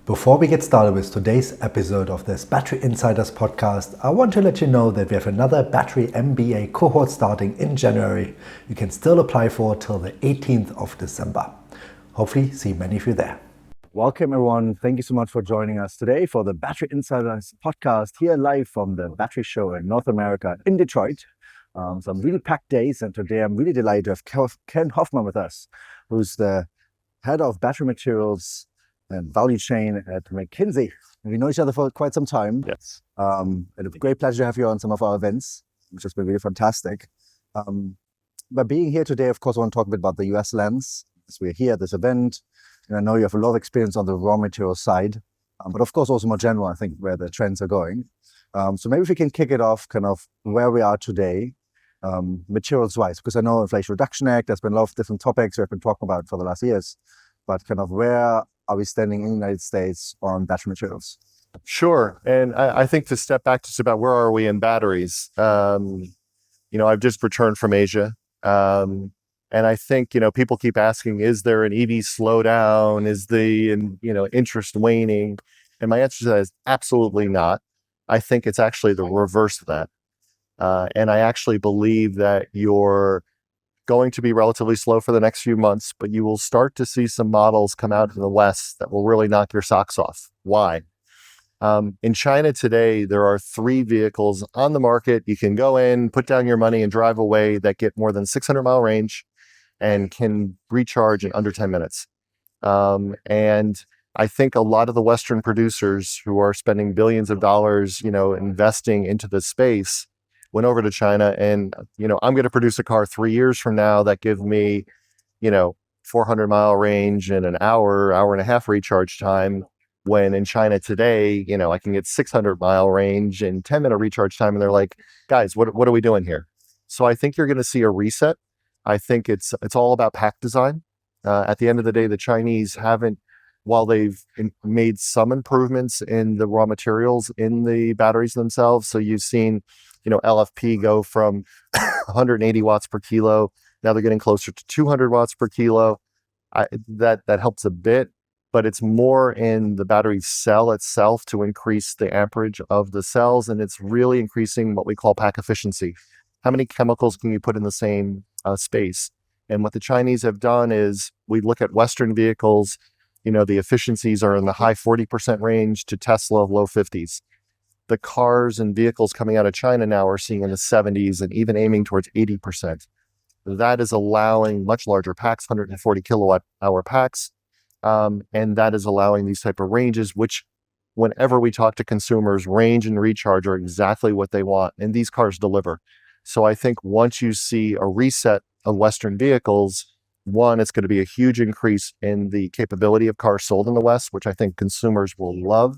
Before we get started with today's episode of this Battery Insiders podcast, I want to let you know that we have another Battery MBA cohort starting in January. You can still apply for till the 18th of December. Hopefully see many of you there. Welcome everyone. Thank you so much for joining us today for the Battery Insiders podcast here live from the battery show in North America in Detroit. Some really packed days, and today I'm really delighted to have Ken Hoffman with us, who's the head of battery materials and value chain at McKinsey. We know each other for quite some time. Yes. It's a great pleasure to have you on some of our events, which has been really fantastic. But being here today, of course, I want to talk a bit about the US lens, as we're here at this event. And I know you have a lot of experience on the raw material side, but of course also more general, I think, where the trends are going. So maybe if we can kick it off kind of where we are today, materials-wise, because I know Inflation Reduction Act, there's been a lot of different topics we've been talking about for the last years, but kind of where are we standing in the United States on battery materials? Sure. And I think to step back just about where are we in batteries, I've just returned from Asia. And I think, people keep asking, is there an EV slowdown? Is the, interest waning? And my answer to that is absolutely not. I think it's actually the reverse of that. And I actually believe that you're going to be relatively slow for the next few months, but you will start to see some models come out in the West that will really knock your socks off. Why? In China today, there are 3 vehicles on the market. You can go in, put down your money and drive away that get more than 600 mile range and can recharge in under 10 minutes. And I think a lot of the Western producers who are spending billions of dollars, investing into this space went over to China and, I'm going to produce a car 3 years from now that gives me, 400 mile range and an hour and a half recharge time. When in China today, I can get 600 mile range and 10-minute recharge time. And they're like, guys, what are we doing here? So I think you're going to see a reset. I think it's all about pack design. At the end of the day, the Chinese haven't, while they've made some improvements in the raw materials in the batteries themselves. So you've seen, LFP go from 180 watts per kilo. Now they're getting closer to 200 watts per kilo. That helps a bit, but it's more in the battery cell itself to increase the amperage of the cells. And it's really increasing what we call pack efficiency. How many chemicals can you put in the same space? And what the Chinese have done is we look at Western vehicles, the efficiencies are in the high 40% range to Tesla low 50s. The cars and vehicles coming out of China now are seeing in the 70s and even aiming towards 80%. That is allowing much larger packs, 140 kilowatt hour packs. And that is allowing these type of ranges, which whenever we talk to consumers, range and recharge are exactly what they want. And these cars deliver. So I think once you see a reset of Western vehicles, one, it's going to be a huge increase in the capability of cars sold in the West, which I think consumers will love.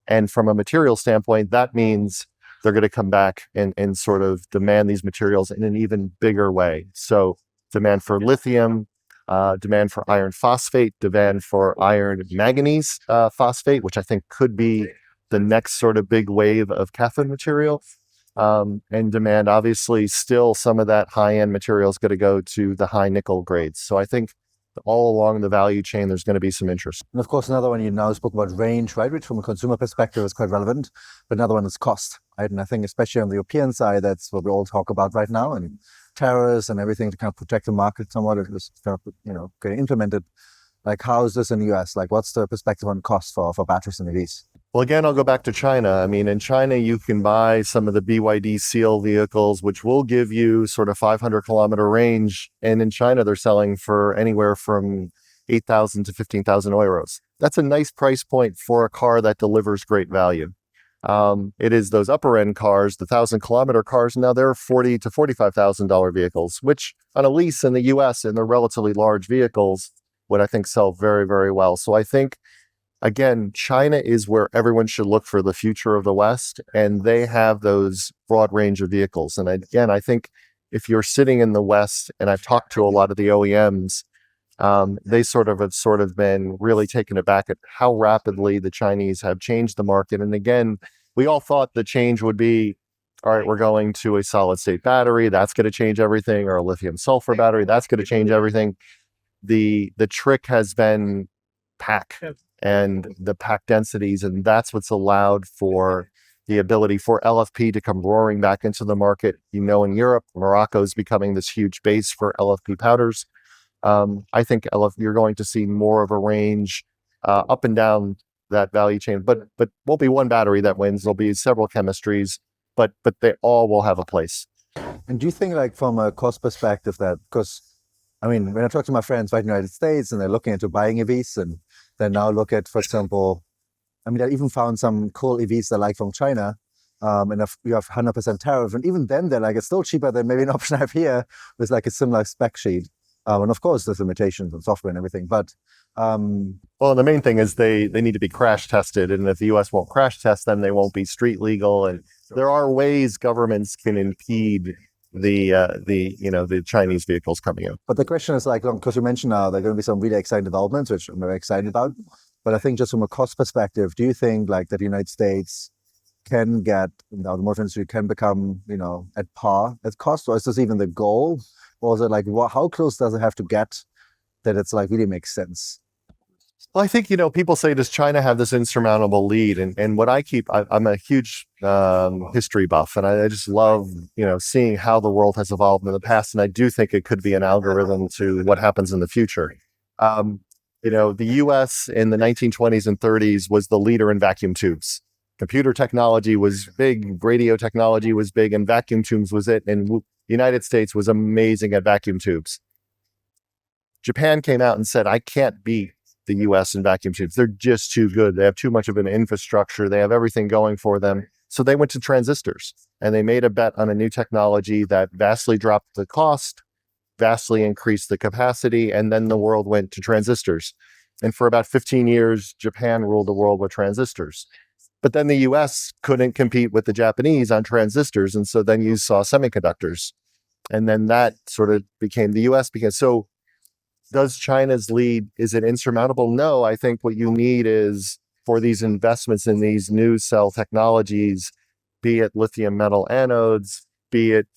And from a material standpoint, that means they're going to come back and sort of demand these materials in an even bigger way. So demand for lithium, demand for iron phosphate, demand for iron manganese phosphate, which I think could be the next sort of big wave of cathode material. And demand, obviously, still some of that high-end material is going to go to the high nickel grades. So I think all along the value chain, there's going to be some interest. And of course, another one you now spoke about range, right? Which from a consumer perspective is quite relevant. But another one is cost, right? And I think especially on the European side, that's what we all talk about right now. And tariffs and everything to kind of protect the market somewhat is kind of, getting implemented. Like, how is this in the US? Like, what's the perspective on cost for batteries and EVs? Well, again, I'll go back to China. I mean, in China, you can buy some of the BYD Seal vehicles, which will give you sort of 500 kilometer range. And in China, they're selling for anywhere from 8,000 to 15,000 euros. That's a nice price point for a car that delivers great value. It is those upper end cars, the 1,000-kilometer cars. Now they're $40,000 to $45,000 vehicles, which on a lease in the US and they're relatively large vehicles would, I think, sell very, very well. So I think, again, China is where everyone should look for the future of the West, and they have those broad range of vehicles. And again, I think if you're sitting in the West, and I've talked to a lot of the OEMs, they have been really taken aback at how rapidly the Chinese have changed the market. And again, we all thought the change would be, all right, we're going to a solid state battery, that's going to change everything, or a lithium sulfur battery, that's going to change everything. The trick has been pack. and the pack densities. And that's what's allowed for the ability for LFP to come roaring back into the market. In Europe, Morocco is becoming this huge base for LFP powders. I think you're going to see more of a range up and down that value chain, but won't be one battery that wins. There'll be several chemistries, but they all will have a place. And do you think, like, from a cost perspective, that, because I mean, when I talk to my friends right in the United States and they're looking into buying EVs, and they now look at, for example, I mean, I even found some cool EVs they like from China, and if you have 100% tariff, and even then they're like, it's still cheaper than maybe an option I have here with like a similar spec sheet. And of course, there's limitations on software and everything, but well, the main thing is they need to be crash tested, and if the U.S. won't crash test them, they won't be street legal. And there are ways governments can impede the Chinese vehicles coming in. But the question is, like, because you mentioned now there are going to be some really exciting developments, which I'm very excited about. But I think just from a cost perspective, do you think like that the United States can get, the automotive industry can become, at par at cost, or is this even the goal? Or is it like, how close does it have to get that it's like really makes sense? Well, I think, people say, does China have this insurmountable lead? And what I'm a huge history buff, and I just love, seeing how the world has evolved in the past. And I do think it could be an algorithm to what happens in the future. The US in the 1920s and 30s was the leader in vacuum tubes. Computer technology was big, radio technology was big, and vacuum tubes was it. And the United States was amazing at vacuum tubes. Japan came out and said, I can't beat the US in vacuum tubes. They're just too good. They have too much of an infrastructure. They have everything going for them. So they went to transistors, and they made a bet on a new technology that vastly dropped the cost, vastly increased the capacity, and then the world went to transistors. And for about 15 years, Japan ruled the world with transistors. But then the US couldn't compete with the Japanese on transistors, and so then you saw semiconductors. And then that sort of became the US. So does China's lead, is it insurmountable? No, I think what you need is for these investments in these new cell technologies, be it lithium metal anodes, be it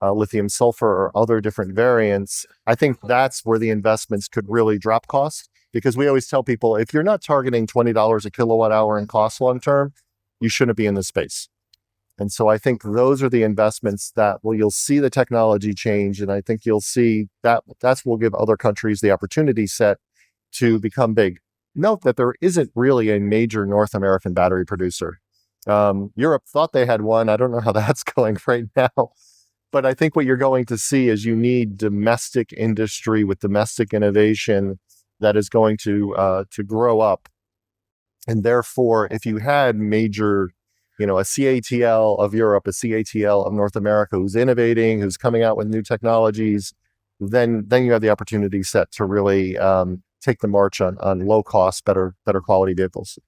lithium sulfur or other different variants. I think that's where the investments could really drop costs, because we always tell people, if you're not targeting $20 a kilowatt hour in cost long term, you shouldn't be in this space. And so I think those are the investments that you'll see the technology change. And I think you'll see that's will give other countries the opportunity set to become big. Note that there isn't really a major North American battery producer. Europe thought they had one. I don't know how that's going right now. But I think what you're going to see is you need domestic industry with domestic innovation that is going to grow up. And therefore, if you had major, a CATL of Europe, a CATL of North America who's innovating, who's coming out with new technologies, then you have the opportunity set to really take the march on low cost, better quality vehicles.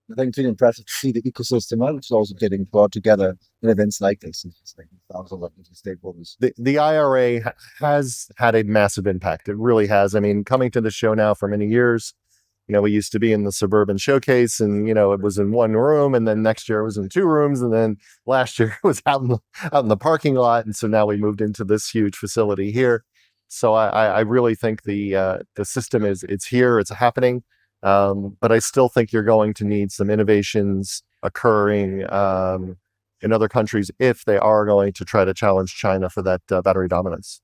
I think it's really impressive to see the ecosystem also getting brought together in events like this. It's like thousands of stakeholders. The IRA has had a massive impact. It really has. I mean, coming to the show now for many years, we used to be in the suburban showcase, and it was in one room, and then next year it was in two rooms, and then last year it was out in the parking lot, and so now we moved into this huge facility here. So I really think the system it's here, it's happening. But I still think you're going to need some innovations occurring in other countries if they are going to try to challenge China for that battery dominance.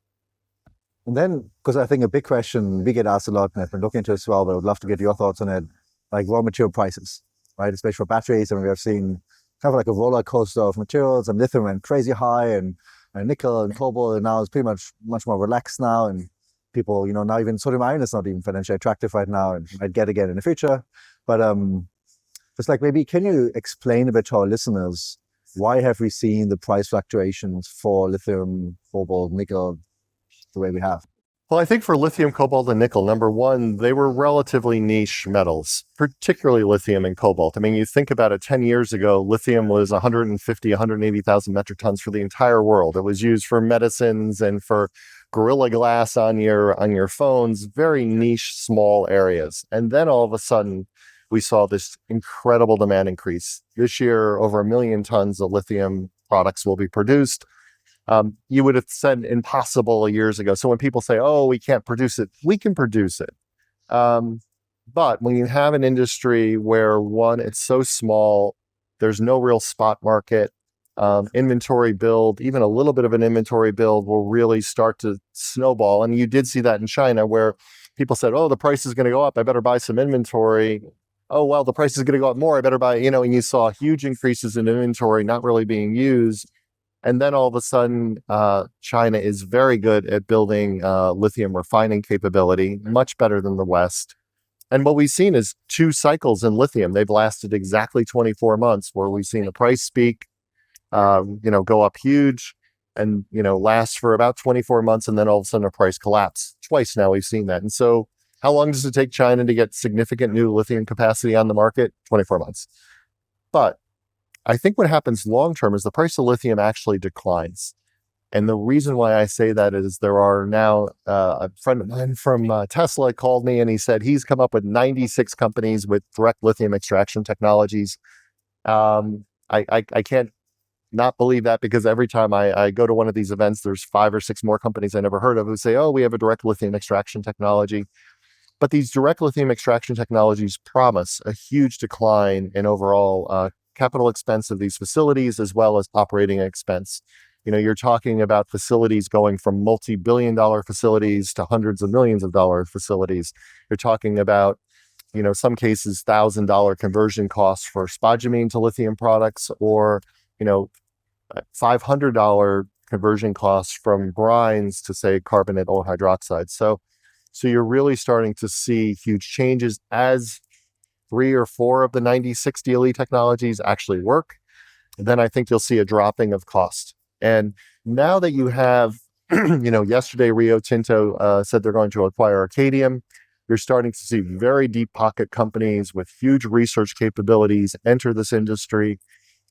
And then, because I think a big question we get asked a lot, and I've been looking into it as well, but I would love to get your thoughts on it, like raw material prices, right? Especially for batteries. And we have seen kind of like a roller coaster of materials, and lithium went crazy high, and nickel and cobalt, and now it's pretty much more relaxed now. And people, now even sodium ion is not even financially attractive right now, and might get again in the future. But just like, maybe can you explain a bit to our listeners, why have we seen the price fluctuations for lithium, cobalt, nickel the way we have? Well, I think for lithium, cobalt, and nickel, number one, they were relatively niche metals, particularly lithium and cobalt. I mean, you think about it, 10 years ago, lithium was 180,000 metric tons for the entire world. It was used for medicines and for Gorilla Glass on your phones, very niche, small areas. And then all of a sudden, we saw this incredible demand increase. This year, over 1 million tons of lithium products will be produced. You would have said impossible years ago. So when people say, oh, we can't produce it, we can produce it. But when you have an industry where one, it's so small, there's no real spot market, inventory build, even a little bit of an inventory build will really start to snowball. And you did see that in China where people said, oh, the price is going to go up. I better buy some inventory. Oh, well, the price is going to go up more. I better buy, and you saw huge increases in inventory not really being used. And then all of a sudden, China is very good at building lithium refining capability, much better than the West. And what we've seen is 2 cycles in lithium. They've lasted exactly 24 months where we've seen the price peak, go up huge and, last for about 24 months. And then all of a sudden a price collapse. Twice now we've seen that. And so how long does it take China to get significant new lithium capacity on the market? 24 months. But I think what happens long-term is the price of lithium actually declines. And the reason why I say that is there are now a friend of mine from Tesla called me and he said he's come up with 96 companies with direct lithium extraction technologies. I can't not believe that because every time I go to one of these events, there's 5 or 6 more companies I never heard of who say, oh, we have a direct lithium extraction technology. But these direct lithium extraction technologies promise a huge decline in overall capital expense of these facilities as well as operating expense. You're talking about facilities going from multi-billion-dollar facilities to hundreds of millions of dollar facilities. You're talking about, some cases, $1,000 conversion costs for spodumene to lithium products or, $500 conversion costs from brines to, say, carbonate or hydroxide. So you're really starting to see huge changes as 3 or 4 of the 96 DLE technologies actually work. Then I think you'll see a dropping of cost. And now that you have, yesterday Rio Tinto said they're going to acquire Arcadium, you're starting to see very deep pocket companies with huge research capabilities enter this industry.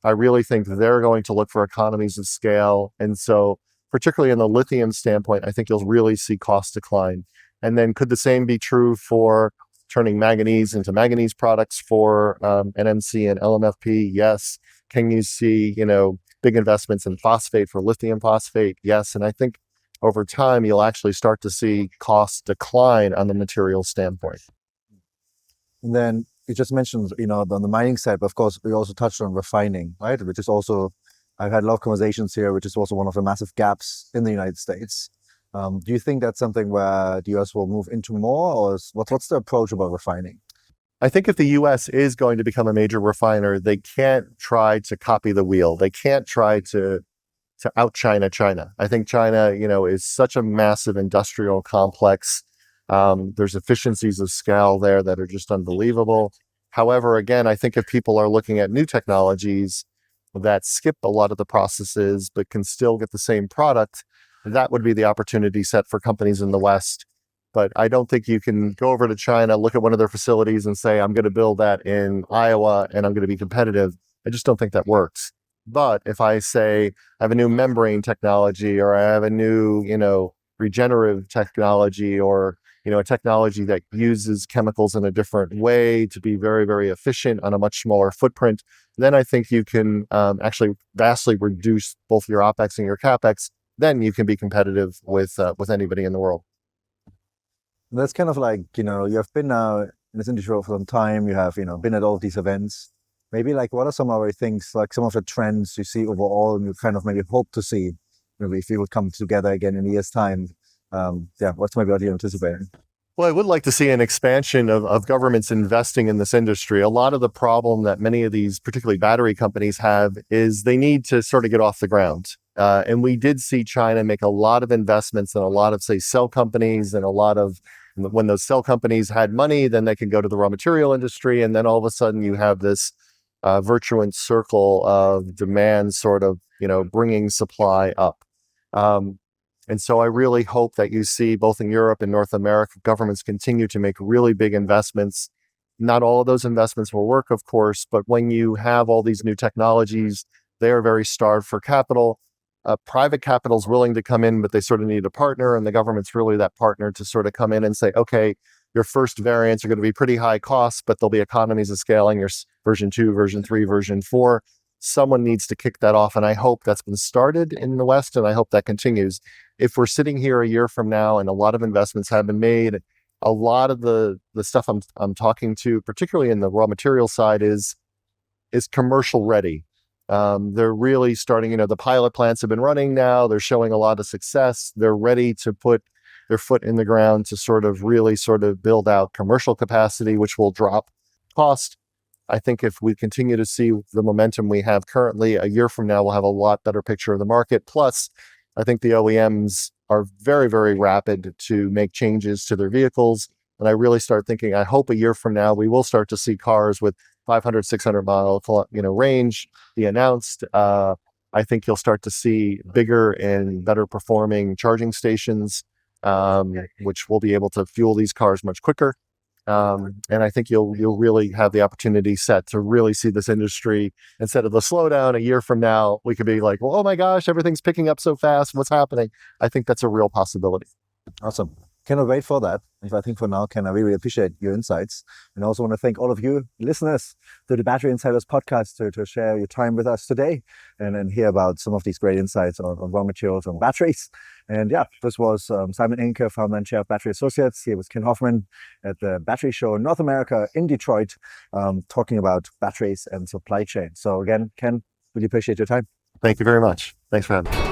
I really think they're going to look for economies of scale. And so particularly in the lithium standpoint, I think you'll really see cost decline. And then could the same be true for turning manganese into manganese products for NMC and LMFP? Yes. Can you see, big investments in phosphate for lithium phosphate? Yes. And I think over time, you'll actually start to see costs decline on the material standpoint. And then you just mentioned, on the mining side, but of course, we also touched on refining, right? Which is also, I've had a lot of conversations here, which is also one of the massive gaps in the United States. Do you think that's something where the US will move into more, or what's the approach about refining? I think if the US is going to become a major refiner, they can't try to copy the wheel. They can't try to out-China China. I think China, is such a massive industrial complex. There's efficiencies of scale there that are just unbelievable. However, again, I think if people are looking at new technologies that skip a lot of the processes but can still get the same product, that would be the opportunity set for companies in the West. But I don't think you can go over to China, look at one of their facilities and say, I'm going to build that in Iowa and I'm going to be competitive. I just don't think that works. But if I say I have a new membrane technology or I have a new, regenerative technology or, a technology that uses chemicals in a different way to be very, very efficient on a much smaller footprint, then I think you can actually vastly reduce both your OPEX and your CAPEX. Then you can be competitive with anybody in the world. And that's kind of like, you have been now in this industry for some time. You have, been at all of these events. Maybe what are some other things, like some of the trends you see overall and you kind of maybe hope to see, maybe if we would come together again in a year's time? What's maybe what you're anticipating? Well, I would like to see an expansion of governments investing in this industry. A lot of the problem that many of these, particularly battery companies, have is they need to sort of get off the ground. And we did see China make a lot of investments in a lot of, say, cell companies and when those cell companies had money, then they could go to the raw material industry. And then all of a sudden you have this virtuous circle of demand sort of, bringing supply up. And so I really hope that you see both in Europe and North America, governments continue to make really big investments. Not all of those investments will work, of course, but when you have all these new technologies, they are very starved for capital. Private capital is willing to come in, but they sort of need a partner, and the government's really that partner to sort of come in and say, okay, your first variants are going to be pretty high costs, but there'll be economies of scaling, your version 2, version 3, version 4. Someone needs to kick that off, and I hope that's been started in the West, and I hope that continues. If we're sitting here a year from now and a lot of investments have been made a lot of the stuff I'm talking to, particularly in the raw material side, is commercial ready. They're really starting, the pilot plants have been running now. They're showing a lot of success. They're ready to put their foot in the ground to really build out commercial capacity, which will drop cost. I think if we continue to see the momentum we have currently, a year from now, we'll have a lot better picture of the market. Plus, I think the OEMs are very, very rapid to make changes to their vehicles. And I really start thinking, I hope a year from now, we will start to see cars with 500, 600 mile, range be announced. I think you'll start to see bigger and better performing charging stations, which will be able to fuel these cars much quicker. And I think you'll really have the opportunity set to really see this industry, instead of the slowdown a year from now, we could be like, well, oh my gosh, everything's picking up so fast. What's happening? I think that's a real possibility. Awesome. Cannot wait for that. I think for now, Ken, I really appreciate your insights. And I also want to thank all of you listeners to the Battery Insiders podcast to share your time with us today and hear about some of these great insights on raw materials and batteries. And yeah, this was Simon Inke, founder and chair of Battery Associates. Here was Ken Hoffman at the Battery Show in North America in Detroit, talking about batteries and supply chain. So again, Ken, really appreciate your time. Thank you very much. Thanks for having me.